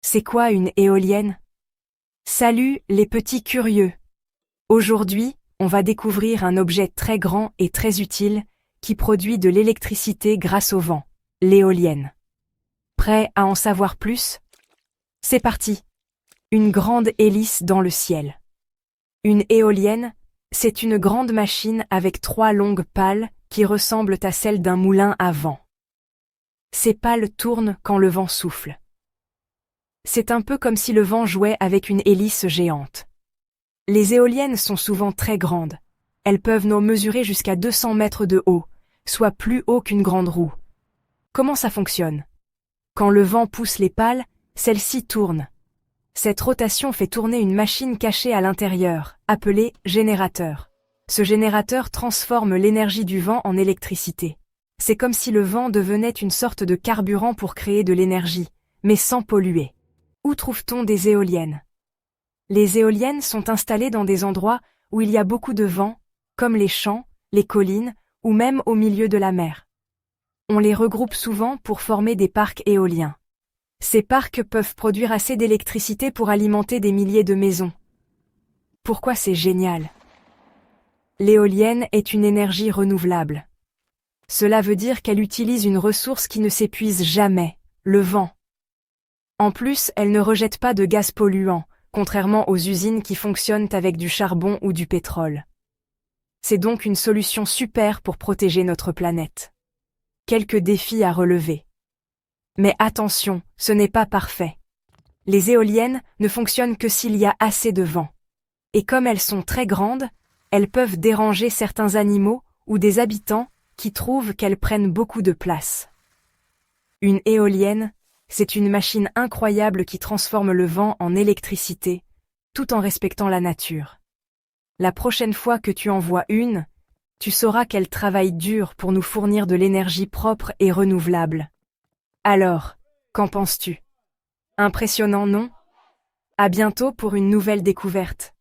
C'est quoi une éolienne? Salut les petits curieux! Aujourd'hui, on va découvrir un objet très grand et très utile qui produit de l'électricité grâce au vent, l'éolienne. Prêt à en savoir plus? C'est parti! Une grande hélice dans le ciel. Une éolienne, c'est une grande machine avec 3 longues pales qui ressemblent à celles d'un moulin à vent. Ces pales tournent quand le vent souffle. C'est un peu comme si le vent jouait avec une hélice géante. Les éoliennes sont souvent très grandes. Elles peuvent mesurer jusqu'à 200 mètres de haut, soit plus haut qu'une grande roue. Comment ça fonctionne? Quand le vent pousse les pales, celles-ci tournent. Cette rotation fait tourner une machine cachée à l'intérieur, appelée générateur. Ce générateur transforme l'énergie du vent en électricité. C'est comme si le vent devenait une sorte de carburant pour créer de l'énergie, mais sans polluer. Où trouve-t-on des éoliennes? Les éoliennes sont installées dans des endroits où il y a beaucoup de vent, comme les champs, les collines ou même au milieu de la mer. On les regroupe souvent pour former des parcs éoliens. Ces parcs peuvent produire assez d'électricité pour alimenter des milliers de maisons. Pourquoi c'est génial? L'éolienne est une énergie renouvelable. Cela veut dire qu'elle utilise une ressource qui ne s'épuise jamais, le vent. En plus, elle ne rejette pas de gaz polluants, contrairement aux usines qui fonctionnent avec du charbon ou du pétrole. C'est donc une solution super pour protéger notre planète. Quelques défis à relever. Mais attention, ce n'est pas parfait. Les éoliennes ne fonctionnent que s'il y a assez de vent. Et comme elles sont très grandes, elles peuvent déranger certains animaux ou des habitants qui trouvent qu'elles prennent beaucoup de place. Une éolienne, c'est une machine incroyable qui transforme le vent en électricité, tout en respectant la nature. La prochaine fois que tu en vois une, tu sauras qu'elle travaille dur pour nous fournir de l'énergie propre et renouvelable. Alors, qu'en penses-tu? Impressionnant, non? À bientôt pour une nouvelle découverte.